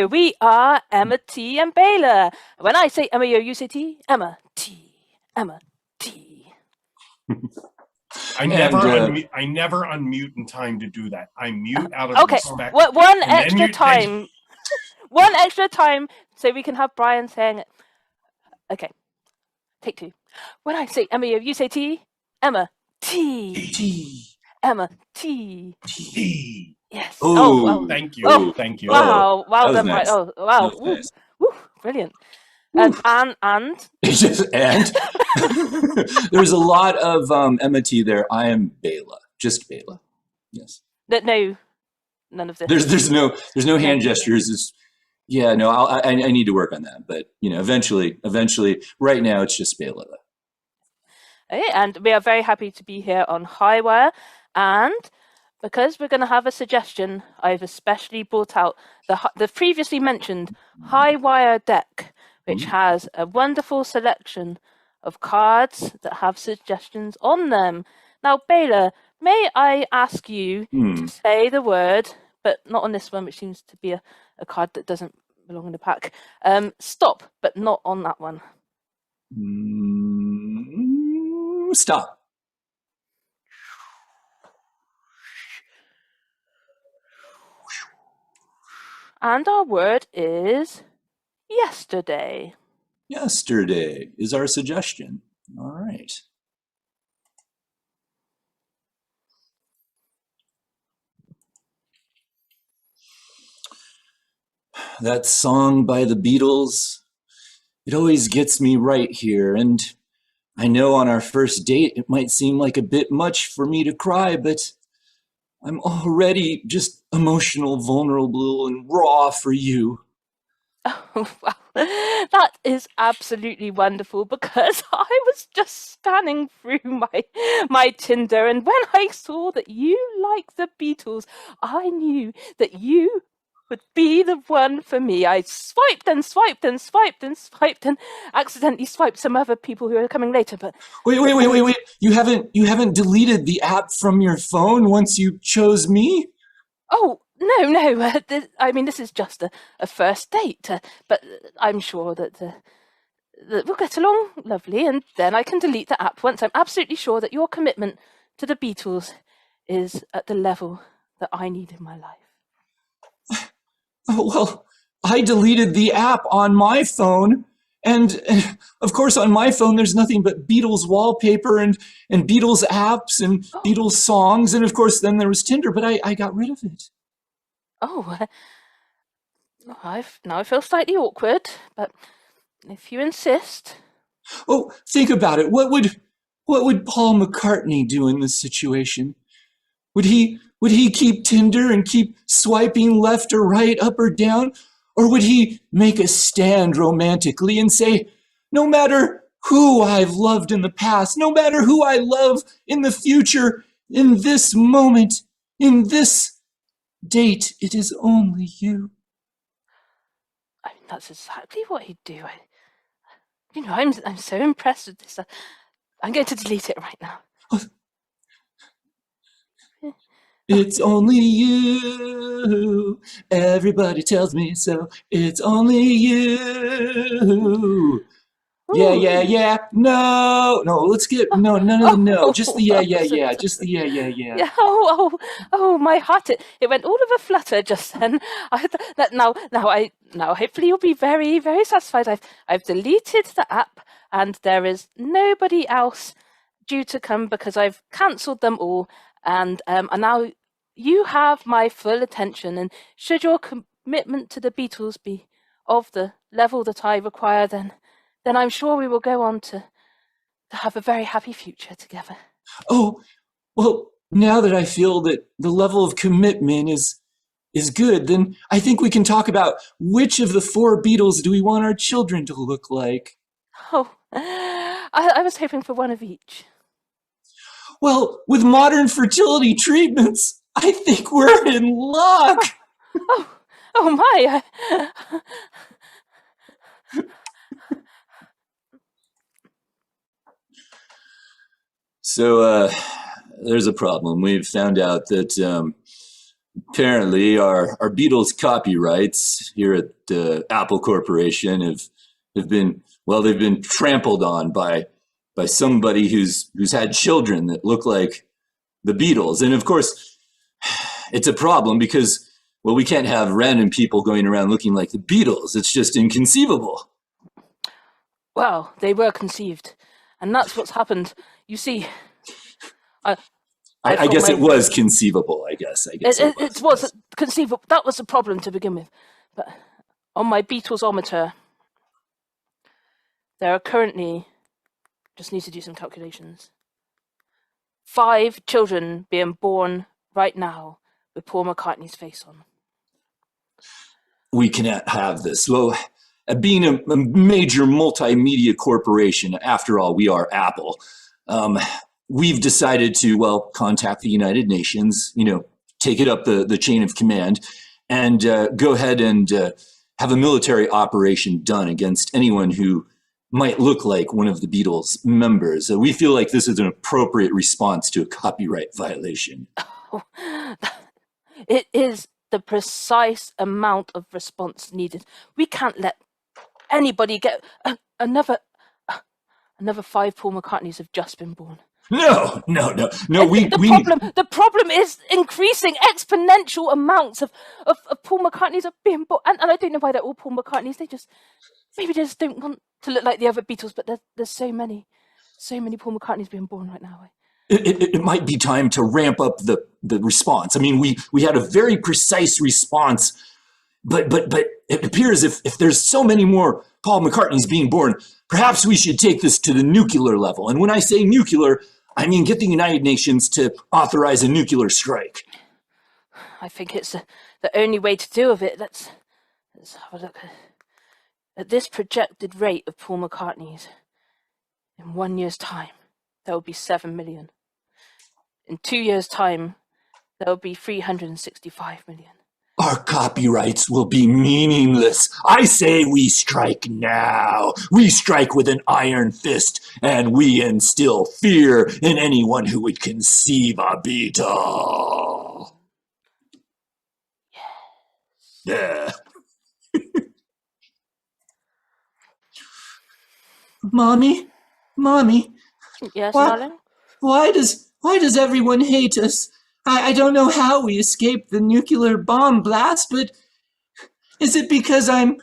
Hello, we are Emma T and Bela. When I say Emma, you say T. Emma T. Emma T. I never unmute in time to do that. I mute out of respect. One extra time. One extra time so we can have Brian saying it. Okay. Take two. When I say Emma, you say T. Emma T. T. Emma T. T. Yes. Oh, thank you. Oh, thank you. Wow. Wow done, nice. Brian. Oh, wow. Nice. Woo, brilliant. And Just and there's a lot of Emma T there. I am Bela. Just Bela. Yes. No, none of this. There's no hand gestures. It's, yeah, no, I need to work on that. But eventually, right now it's just Bela. Okay, and we are very happy to be here on Highwire, and because we're going to have a suggestion, I've especially brought out the previously mentioned Highwire deck, which has a wonderful selection of cards that have suggestions on them. Now, Bela, may I ask you to say the word, but not on this one, which seems to be a card that doesn't belong in the pack. Stop, but not on that one. Stop. And our word is yesterday. Yesterday is our suggestion. All right. That song by the Beatles, it always gets me right here. And I know on our first date, it might seem like a bit much for me to cry, but I'm already just emotional, vulnerable, and raw for you. Oh, wow. That is absolutely wonderful, because I was just scanning through my Tinder, and when I saw that you like the Beatles, I knew that you would be the one for me. I swiped and swiped and swiped and swiped and accidentally swiped some other people who are coming later, but... Wait. You haven't deleted the app from your phone once you chose me? Oh, no. I mean, this is just a first date, but I'm sure that we'll get along lovely, and then I can delete the app once I'm absolutely sure that your commitment to the Beatles is at the level that I need in my life. Oh, well, I deleted the app on my phone, and of course on my phone there's nothing but Beatles wallpaper and Beatles apps and Beatles songs, and of course then there was Tinder, but I got rid of it. Oh, now I feel slightly awkward, but if you insist... Oh, think about it. What would Paul McCartney do in this situation? Would he keep Tinder and keep swiping left or right, up or down? Or would he make a stand romantically and say, no matter who I've loved in the past, no matter who I love in the future, in this moment, in this date, it is only you? I mean, that's exactly what he'd do. I'm so impressed with this. I'm going to delete it right now. It's only you. Everybody tells me so. It's only you. Ooh. Yeah. No. Let's get no. None of the no. Just the yeah. Just the yeah. Oh, my heart! It went all of a flutter just then. Now, hopefully you'll be very, very satisfied. I've deleted the app, and there is nobody else due to come because I've cancelled them all. And now you have my full attention, and should your commitment to the Beatles be of the level that I require, then I'm sure we will go on to have a very happy future together. Oh, well, now that I feel that the level of commitment is good, then I think we can talk about which of the 4 Beatles do we want our children to look like. Oh, I was hoping for one of each. Well, with modern fertility treatments, I think we're in luck. Oh my. So, there's a problem. We've found out that Apparently, our Beatles copyrights here at Apple Corporation have been they've been trampled on by somebody who's had children that look like the Beatles, and of course, it's a problem because we can't have random people going around looking like the Beatles. It's just inconceivable. Well, they were conceived, and that's what's happened. You see, I guess it was conceivable. I guess it was conceivable. That was the problem to begin with. But on my Beatlesometer, there are currently, just need to do some calculations, 5 children being born right now with Paul McCartney's face on. We cannot have this. Well, being a major multimedia corporation, after all, we are Apple. We've decided to, contact the United Nations, take it up the chain of command, and go ahead and have a military operation done against anyone who might look like one of the Beatles members. We feel like this is an appropriate response to a copyright violation. It is the precise amount of response needed. We can't let anybody get another 5 Paul McCartneys have just been born. No. The problem is increasing exponential amounts of Paul McCartneys are being born, and I don't know why they're all Paul McCartneys. Maybe they just don't want to look like the other Beatles, but there's so many Paul McCartneys being born right now. It might be time to ramp up the response. I mean, we had a very precise response, but it appears if there's so many more Paul McCartneys being born, perhaps we should take this to the nuclear level. And when I say nuclear, I mean get the United Nations to authorize a nuclear strike. I think it's the only way to deal with it. Let's have a look. At this projected rate of Paul McCartneys, in 1 year's time, there will be 7 million. In 2 years' time, there will be 365 million. Our copyrights will be meaningless. I say we strike now. We strike with an iron fist, and we instill fear in anyone who would conceive a Beatle. Yes. Yeah. Mommy? Yes, darling? Why does everyone hate us? I don't know how we escaped the nuclear bomb blast, but is it because I'm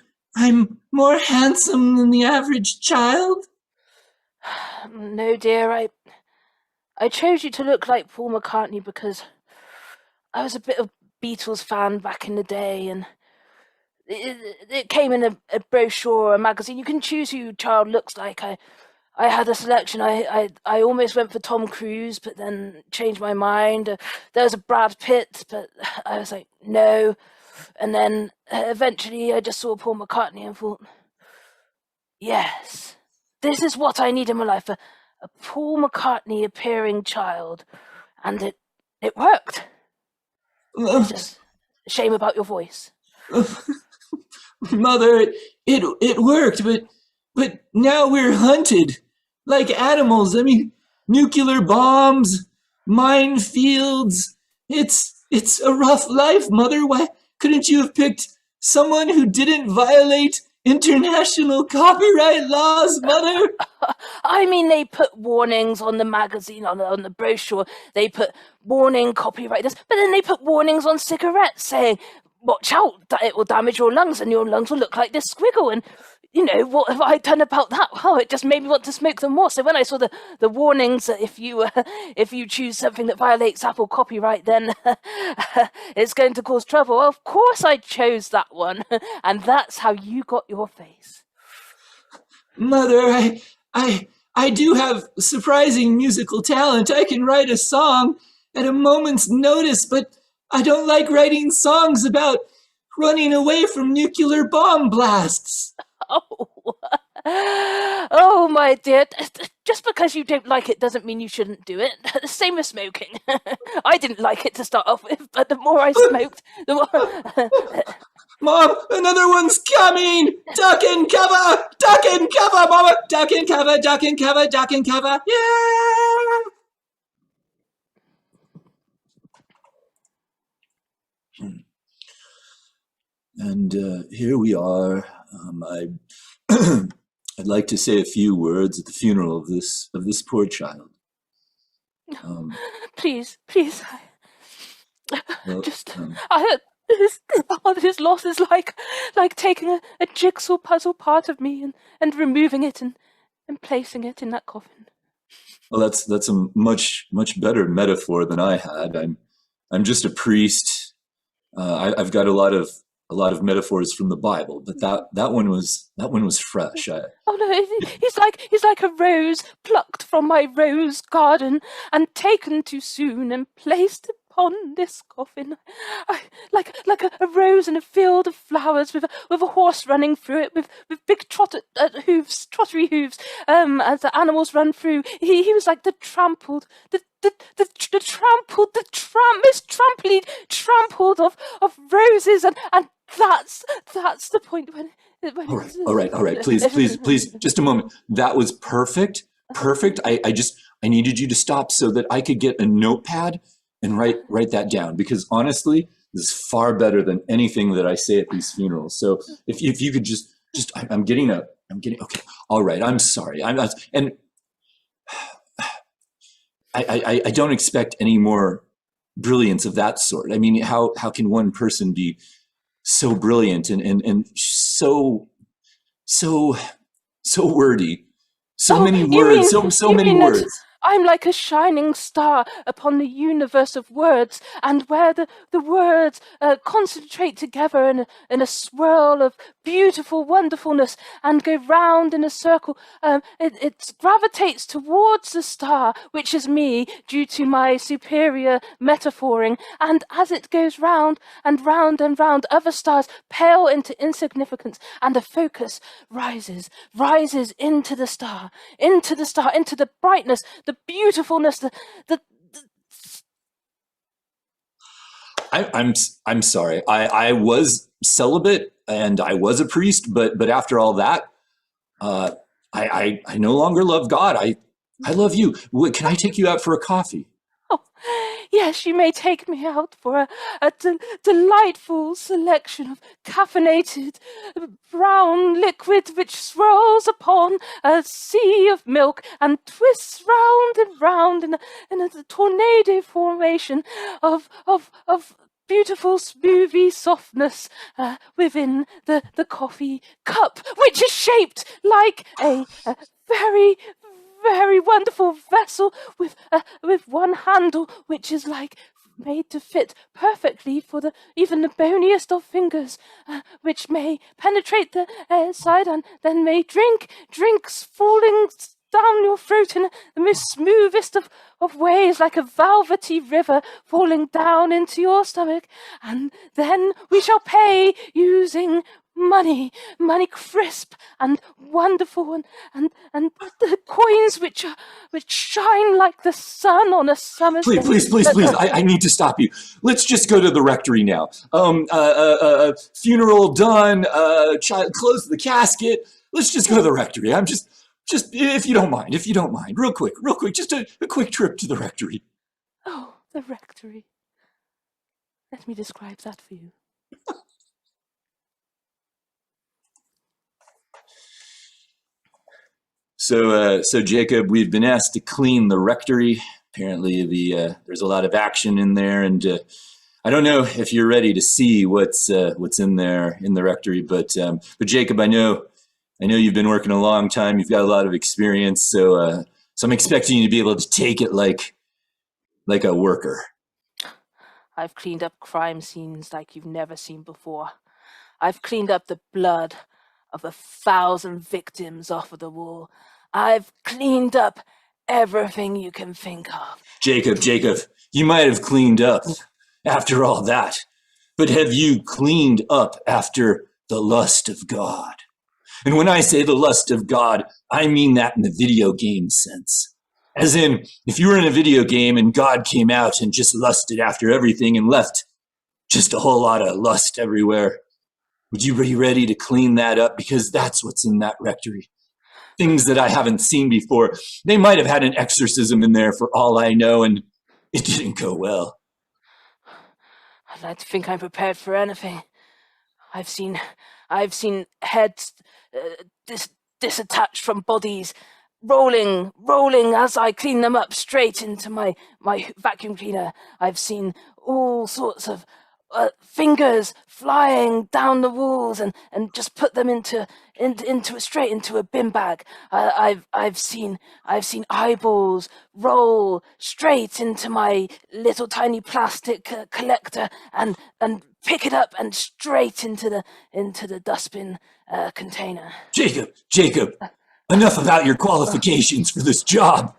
more handsome than the average child? No, dear. I chose you to look like Paul McCartney because I was a bit of Beatles fan back in the day, and it came in a brochure or a magazine. You can choose who your child looks like. I had a selection. I almost went for Tom Cruise, but then changed my mind. There was a Brad Pitt, but I was like, no. And then eventually I just saw Paul McCartney and thought, yes, this is what I need in my life, a Paul McCartney appearing child. And it worked. It's just a shame about your voice. Mother, it worked, but now we're hunted like animals. I mean, nuclear bombs, minefields. It's a rough life, Mother. Why couldn't you have picked someone who didn't violate international copyright laws, Mother? I mean, they put warnings on the magazine, on the brochure. They put warning copyright this, but then they put warnings on cigarettes saying, watch out, it will damage your lungs and your lungs will look like this squiggle. And, what have I done about that? Well, it just made me want to smoke them more. So when I saw the warnings that if you choose something that violates Apple copyright, then it's going to cause trouble. Well, of course I chose that one. And that's how you got your face. Mother, I do have surprising musical talent. I can write a song at a moment's notice, but I don't like writing songs about running away from nuclear bomb blasts. Oh, my dear. Just because you don't like it doesn't mean you shouldn't do it. The same as smoking. I didn't like it to start off with, but the more I smoked, the more... Mom, another one's coming! Duck and cover! Duck and cover, Mama! Duck and cover, duck and cover, duck and cover. Yeah! And here we are. I'd like to say a few words at the funeral of this poor child. Please. Well, His loss is like taking a jigsaw puzzle part of me and removing it and placing it in that coffin. Well, that's a much better metaphor than I had. I'm just a priest. I've got a lot of metaphors from the Bible, but that one was fresh. Oh no, he's like a rose plucked from my rose garden and taken too soon and placed upon this coffin. Like a rose in a field of flowers with a horse running through it with big trottery hooves, as the animals run through. He was like the trampled of roses, and that's the point when. All right. Please, just a moment. That was perfect. I needed you to stop so that I could get a notepad and write that down, because honestly, this is far better than anything that I say at these funerals. So if you could just I'm getting okay. All right. I'm sorry. I don't expect any more brilliance of that sort. I mean, how can one person be so brilliant and so wordy, many words, so many words? I'm like a shining star upon the universe of words, and where the words concentrate together in a swirl of beautiful wonderfulness and go round in a circle, it gravitates towards the star, which is me, due to my superior metaphoring, and as it goes round and round and round, other stars pale into insignificance, and the focus rises into the star, into the brightness, the beautifulness, I'm sorry. I was celibate and I was a priest, but after all that, I no longer love God. I love you. Can I take you out for a coffee? Oh, yes, you may take me out for a delightful selection of caffeinated brown liquid which swirls upon a sea of milk and twists round and round in a tornado formation of beautiful smoothie softness within the coffee cup, which is shaped like a very very wonderful vessel with one handle which is like made to fit perfectly for even the boniest of fingers, which may penetrate the side and then may drinks falling down your throat in the most smoothest of ways, like a velvety river falling down into your stomach, and then we shall pay using money crisp and wonderful, and the coins which shine like the sun on a summer's day. Please, I need to stop you. Let's just go to the rectory now. Funeral done, close the casket. Let's just go to the rectory. I'm just if you don't mind, real quick, just a quick trip to the rectory. Oh, the rectory. Let me describe that for you. So Jacob, we've been asked to clean the rectory. Apparently there's a lot of action in there, and I don't know if you're ready to see what's in there in the rectory, but Jacob, I know you've been working a long time. You've got a lot of experience, so I'm expecting you to be able to take it like a worker. I've cleaned up crime scenes like you've never seen before. I've cleaned up the blood of 1,000 victims off of the wall. I've cleaned up everything you can think of. Jacob, you might have cleaned up after all that, but have you cleaned up after the lust of God? And when I say the lust of God, I mean that in the video game sense. As in, if you were in a video game and God came out and just lusted after everything and left just a whole lot of lust everywhere, would you be ready to clean that up? Because that's what's in that rectory. Things that I haven't seen before. They might have had an exorcism in there for all I know, and it didn't go well. I'd like to think I'm prepared for anything. I've seen heads disattached from bodies, rolling as I clean them up straight into my vacuum cleaner. I've seen all sorts of fingers flying down the walls and just put them straight into a bin bag. I've seen eyeballs roll straight into my little tiny plastic collector and pick it up and straight into the dustbin container. Jacob, enough about your qualifications for this job.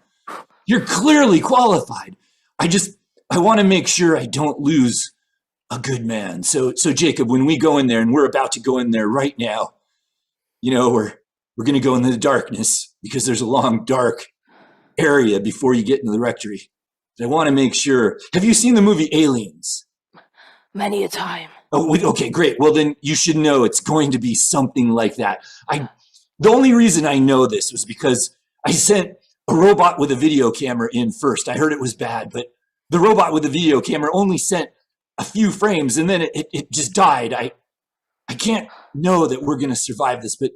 You're clearly qualified. I want to make sure I don't lose a good man. So Jacob, when we go in there, and we're about to go in there right now, we're going to go into the darkness because there's a long, dark area before you get into the rectory. But I want to make sure. Have you seen the movie Aliens? Many a time. Oh, okay, great. Well, then you should know it's going to be something like that. The only reason I know this was because I sent a robot with a video camera in first. I heard it was bad, but the robot with the video camera only sent a few frames, and then it just died. I can't know that we're going to survive this, but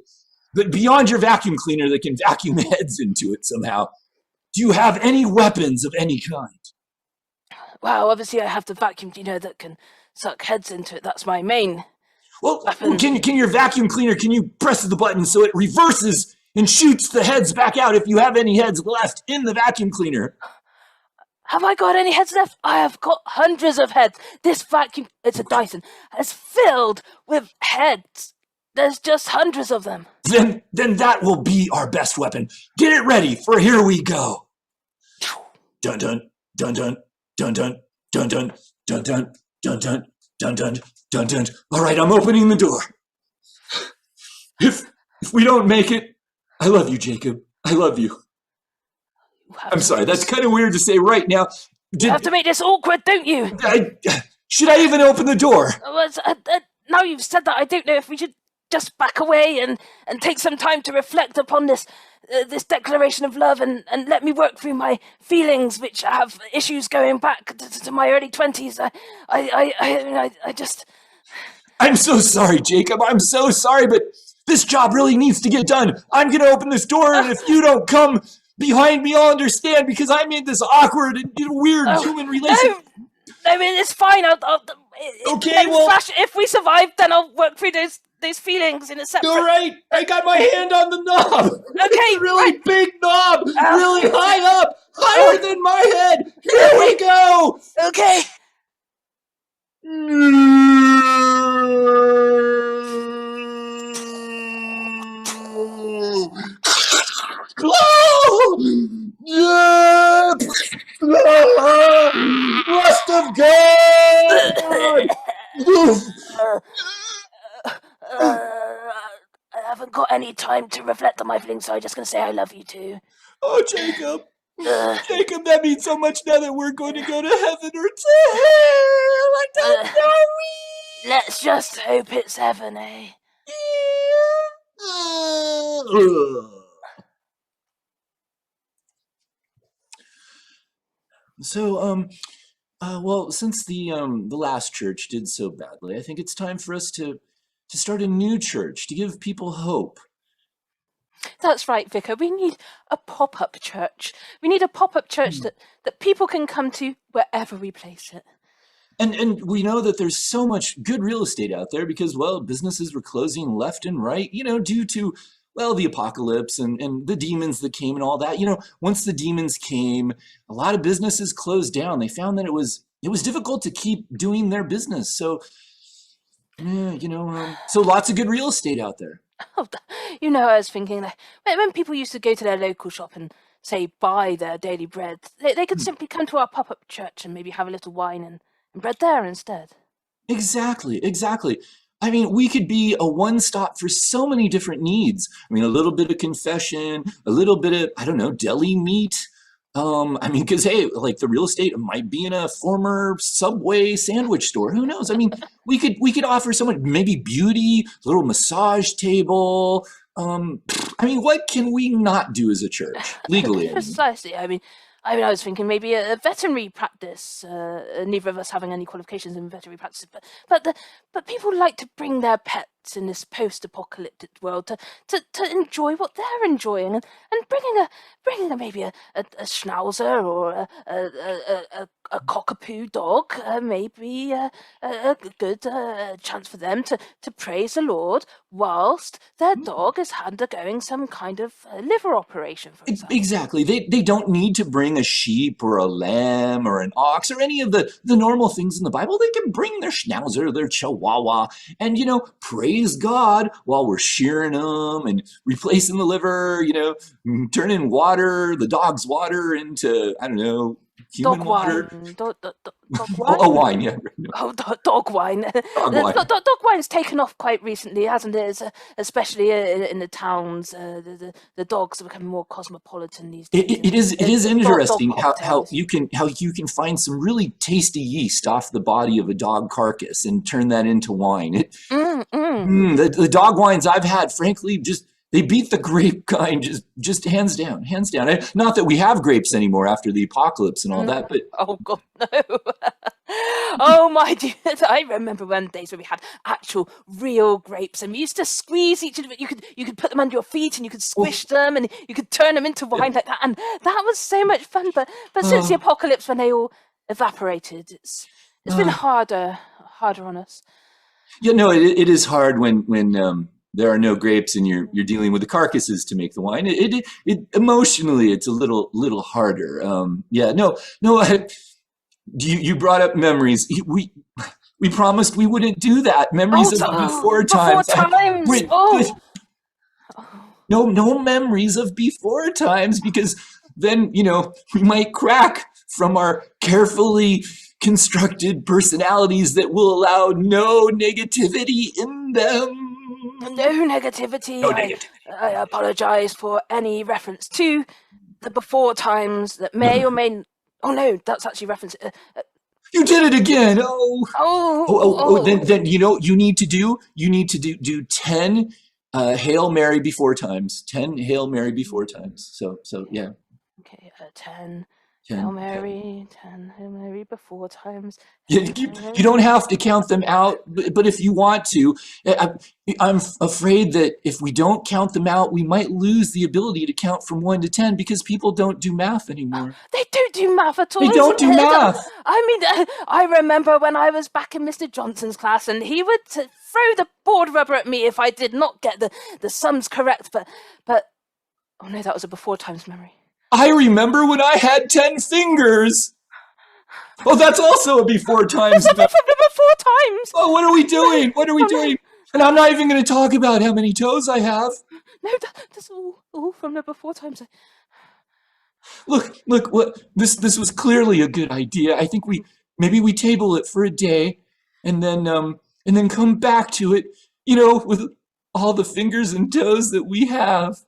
beyond your vacuum cleaner that can vacuum heads into it somehow, do you have any weapons of any kind? Well, obviously I have the vacuum cleaner that can suck heads into it. That's my main weapon. Can your vacuum cleaner, can you press the button so it reverses and shoots the heads back out if you have any heads left in the vacuum cleaner? Have I got any heads left? I have got hundreds of heads. This vacuum, it's a Dyson, is filled with heads. There's just hundreds of them. Then that will be our best weapon. Get it ready, for here we go. Dun dun dun dun dun dun dun dun dun dun dun dun dun dun dun dun. All right, I'm opening the door. If we don't make it, I love you, Jacob. I love you. I'm sorry, that's kind of weird to say right now. You have to make this awkward, don't you? Should I even open the door? Now you've said that, I don't know if we should just back away and take some time to reflect upon this declaration of love and let me work through my feelings, which have issues going back to my early 20s. I just... I'm so sorry, Jacob. I'm so sorry, but this job really needs to get done. I'm going to open this door, and if you don't come behind me, I'll understand, because I'm in this awkward and weird human relation. No, it's fine. Okay, well... If we survive, then I'll work through those feelings in a separate... All right, I got my hand on the knob. Okay, really big knob, really high up, higher than my head. Here we go. Okay. Rust of God! I haven't got any time to reflect on my feelings, so I'm just going to say I love you too. Oh, Jacob. Jacob, that means so much now that we're going to go to heaven or to hell. I don't know. Let's just hope it's heaven, eh? So, well, since the last church did so badly, I think it's time for us to start a new church, to give people hope. That's right, Vicar. We need a pop-up church. We need a pop-up church that people can come to wherever we place it. And we know that there's so much good real estate out there because, well, businesses were closing left and right, due to, well, the apocalypse and the demons that came and all that. Once the demons came, a lot of businesses closed down. They found that it was difficult to keep doing their business. So, so lots of good real estate out there. Oh, I was thinking that when people used to go to their local shop and, say, buy their daily bread, they could simply come to our pop-up church and maybe have a little wine and bread there instead. Exactly. I mean, we could be a one-stop for so many different needs. I mean, a little bit of confession, a little bit of, I don't know, deli meat. Because, hey, like the real estate might be in a former Subway sandwich store. Who knows? I mean, we could offer someone maybe beauty, a little massage table. What can we not do as a church legally? Precisely. I I mean, I was thinking maybe a veterinary practice. Neither of us having any qualifications in veterinary practice, but people like to bring their pets in this post-apocalyptic world to enjoy what they're enjoying, and bringing maybe a schnauzer or a cockapoo dog may be a good chance for them to praise the Lord whilst their dog is undergoing some kind of liver operation, for example. Exactly. They don't need to bring a sheep or a lamb or an ox or any of the normal things in the Bible. They can bring their schnauzer, their chihuahua, and, praise God while we're shearing them and replacing the liver, turning the dog's water into, I don't know, human water. Dog wine? Oh, wine, yeah. Oh, dog wine. Dog wine. Dog wine's taken off quite recently, hasn't it? Especially in the towns. The dogs are becoming more cosmopolitan these days. It is interesting dog how you can find some really tasty yeast off the body of a dog carcass and turn that into wine. The dog wines I've had, frankly, they beat the grape kind just hands down. Not that we have grapes anymore after the apocalypse and all that, but oh God, no. Oh my dear, I remember when days where we had actual real grapes and we used to squeeze each of them. You could put them under your feet and you could squish them and you could turn them into wine like that, and that was so much fun. But since the apocalypse, when they all evaporated, it's been harder on us. Yeah, no, it is hard when there are no grapes and you're dealing with the carcasses to make the wine. It emotionally, it's a little harder. You brought up memories. We promised we wouldn't do that. Memories of before times. No memories of before times, because then we might crack from our carefully constructed personalities that will allow no negativity in them. No negativity. I apologize for any reference to the before times that may or may. Oh no, that's actually reference. You did it again. Then you need to do 10 Hail Mary before times. 10 Hail Mary before times. So yeah. Okay, 10. Hail Mary, 10 Hail Mary before times. You don't have to count them out, but if you want to, I'm afraid that if we don't count them out, we might lose the ability to count from 1 to 10 because people don't do math anymore. They don't do math at all. They don't do math. I mean, I remember when I was back in Mr. Johnson's class, and he would throw the board rubber at me if I did not get the sums correct. But oh no, that was a before times memory. I remember when I had 10 fingers. Oh, that's also a before times. Before times. Oh, what are we doing? And I'm not even going to talk about how many toes I have. No, that's all from the before times. Look, this was clearly a good idea. I think maybe we table it for a day and then come back to it, with all the fingers and toes that we have.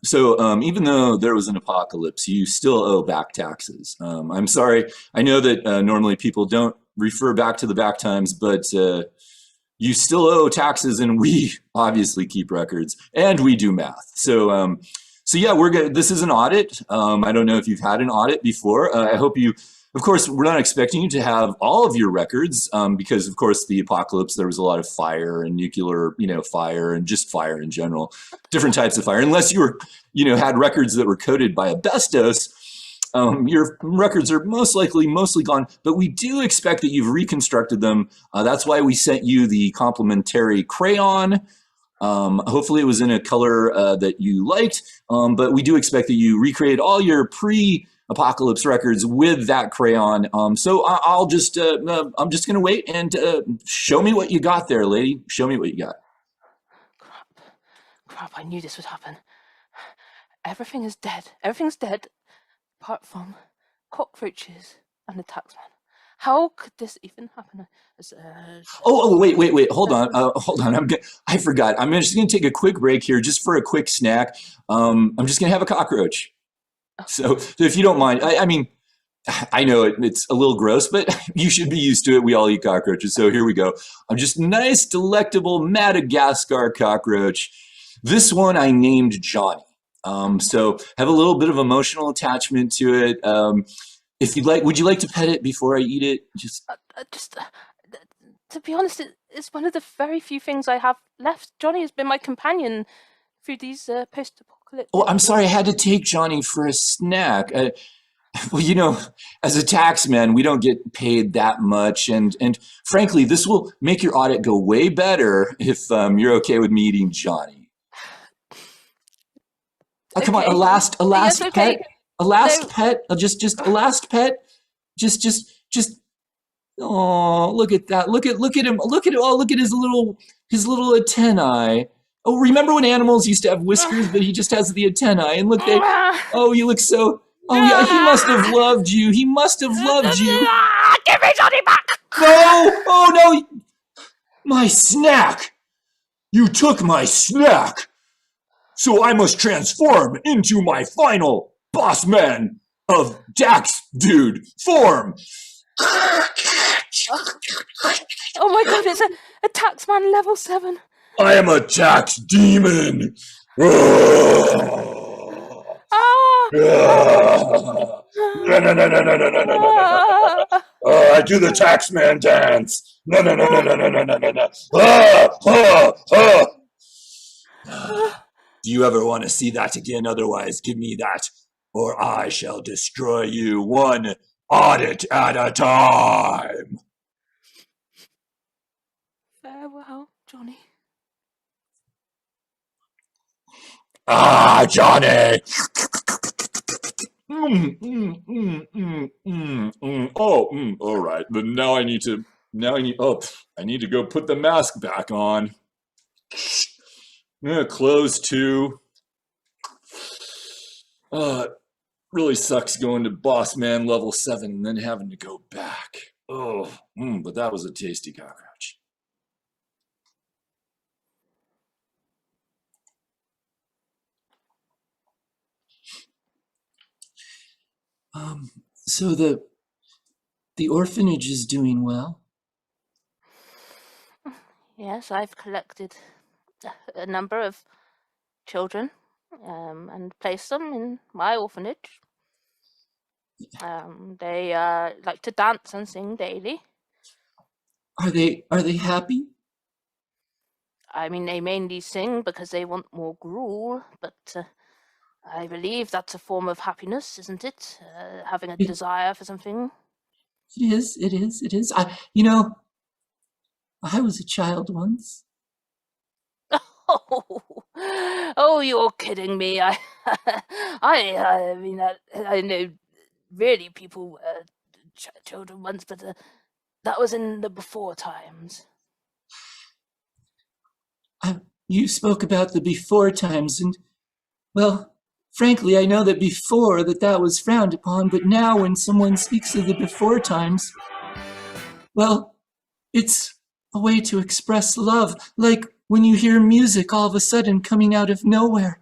So even though there was an apocalypse, you still owe back taxes. I'm sorry. I know that normally people don't refer back to the back times, but you still owe taxes, and we obviously keep records and we do math. So yeah, we're good. This is an audit. I don't know if you've had an audit before. I hope you. Of course, we're not expecting you to have all of your records because, of course, the apocalypse, there was a lot of fire and nuclear, fire and just fire in general, different types of fire. Unless you were, had records that were coated by asbestos, your records are mostly gone. But we do expect that you've reconstructed them. That's why we sent you the complimentary crayon. Hopefully it was in a color that you liked, but we do expect that you recreate all your pre-apocalypse records with that crayon. So I'm just going to wait and show me what you got there, lady. Show me what you got. Crap, I knew this would happen. Everything is dead. Everything's dead, apart from cockroaches and the taxman. How could this even happen? Wait. Hold on. I forgot. I'm just going to take a quick break here just for a quick snack. I'm just going to have a cockroach. So if you don't mind, I mean, I know it's a little gross, but you should be used to it. We all eat cockroaches, so here we go. I'm just nice, delectable Madagascar cockroach. This one I named Johnny. So have a little bit of emotional attachment to it. If you'd like, would you like to pet it before I eat it? To be honest, it's one of the very few things I have left. Johnny has been my companion through these post-apocalyptic. Oh, I'm sorry, I had to take Johnny for a snack. Well, you know, as a taxman, we don't get paid that much, and frankly, this will make your audit go way better if you're okay with me eating Johnny. Oh, come on, a last Yes, pet, okay. a last pet, just a last pet, just. Oh, look at that! Look at him! Look at oh, look at his little antennae. Oh, remember when animals used to have whiskers, but he just has the antennae? And look, oh, you look so. Oh yeah, he must have loved you. He must have loved you. Give me Johnny back! No! Oh no! My snack! You took my snack! So I must transform into my final boss man of Dax Dude form! Oh my god, it's a taxman level 7. I am a tax demon! I do the taxman dance. No. Do you ever want to see that again? Otherwise, give me that, or I shall destroy you one audit at a time. Farewell, Johnny. Ah, Johnny! All right. Then now I need to go put the mask back on. Clothes too. Really sucks going to boss man level 7 and then having to go back. But that was a tasty cockroach. So the orphanage is doing well? Yes, I've collected a number of children and placed them in my orphanage. They like to dance and sing daily. Are they happy? I mean, they mainly sing because they want more gruel, but I believe that's a form of happiness, isn't it? Having a desire for something. It is. I was a child once. Oh, you're kidding me. I mean, I know really people were children once, but that was in the before times. You spoke about the before times, and, well, frankly, I know that before that was frowned upon, but now when someone speaks of the before times, well, it's a way to express love, like when you hear music all of a sudden coming out of nowhere.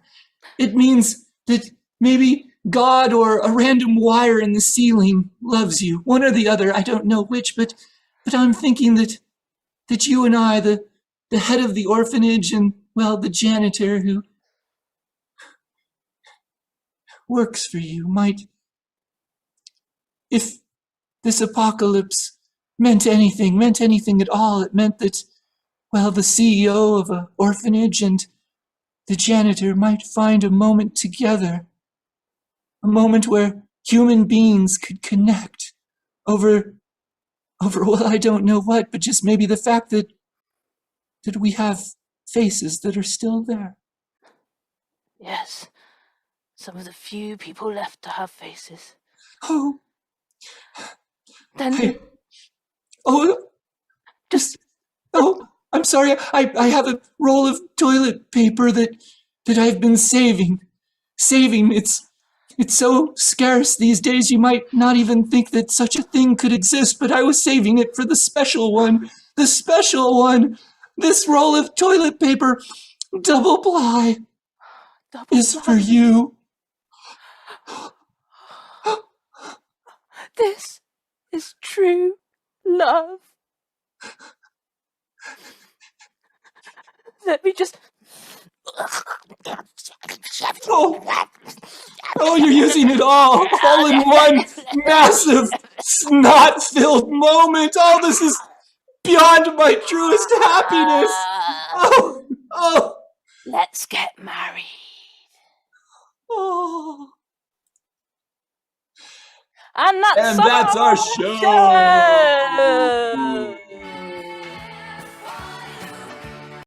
It means that maybe God or a random wire in the ceiling loves you, one or the other, I don't know which, but I'm thinking that you and I, the head of the orphanage and, well, the janitor who works for you might, if this apocalypse meant anything at all, it meant that, well, the CEO of an orphanage and the janitor might find a moment together, a moment where human beings could connect over, well, I don't know what, but just maybe the fact that we have faces that are still there. Yes, some of the few people left to have faces. Oh. Then... I'm sorry, I have a roll of toilet paper that I've been saving. It's so scarce these days you might not even think that such a thing could exist, but I was saving it for the special one. The special one! This roll of toilet paper, double ply, is for you. This is true love. Let me just... Oh, you're using it all in one massive snot-filled moment. Oh, this is beyond my truest happiness. Oh. Let's get married. Oh. And that's our show.